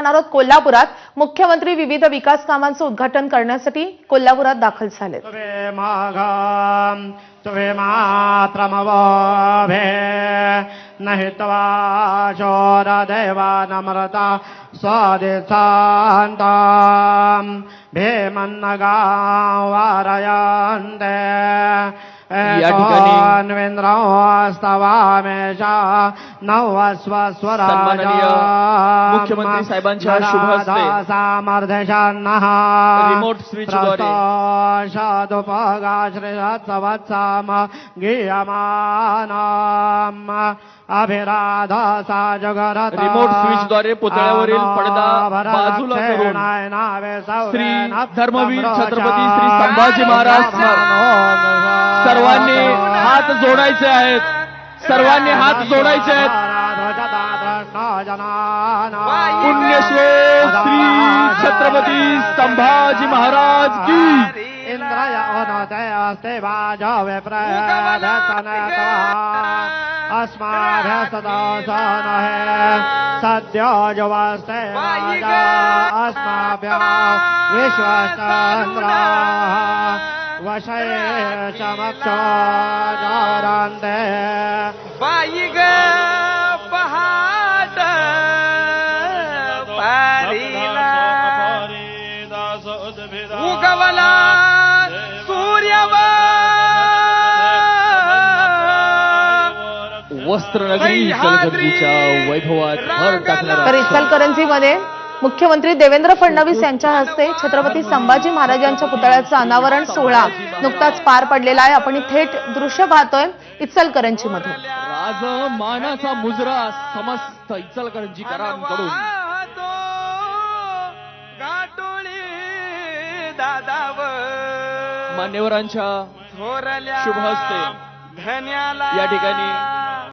आहोत कोल्हापुरात मुख्यमंत्री विविध विकास कामांचं उद्घाटन करण्यासाठी कोल्हापुरात दाखल झालेत। तुवे मात्रमवोभे नहित्वा शोरदेवानमृता स्वादिशान्ताम् भीमन्नगावारयन्ते या ठिकाणी सन्माननीय मुख्यमंत्री साहेबांच्या शुभ हस्ते रिमोट स्विचद्वारे रिमोट स्विचद्वारे पुतळ्यावरील पडदा बाजूला करून श्री धर्मवीर छत्रपती श्री संभाजी महाराज सर्वांनी हात जोडायचे आहेत, सर्वांनी हात जोडायचे आहेत। पुण्यश्लोक श्री छत्रपती संभाजी महाराज की सद्यो जुवस्ते अस्माभ्य विश्वचंद्र वशये चमक्षारांते बाई ग पहाट पारीला उगवला सूर्यवा वस्त्रनगरी इचलकरंजीच्या वैभवात भर टाकणारा तर इचलकरंजीमध्ये मुख्यमंत्री देवेंद्र फडणवीस यांच्या हस्ते छत्रपती संभाजी महाराजांच्या पुतळ्याचं अनावरण सोहळा नुकताच पार पडलेला आहे। आपण थेट दृश्य पाहतोय इचलकरंजीमधून। राजमानाचा मुजरा समस्त इचलकरंजीकरांकडून मान्यवरांच्या शुभ हस्ते या ठिकाणी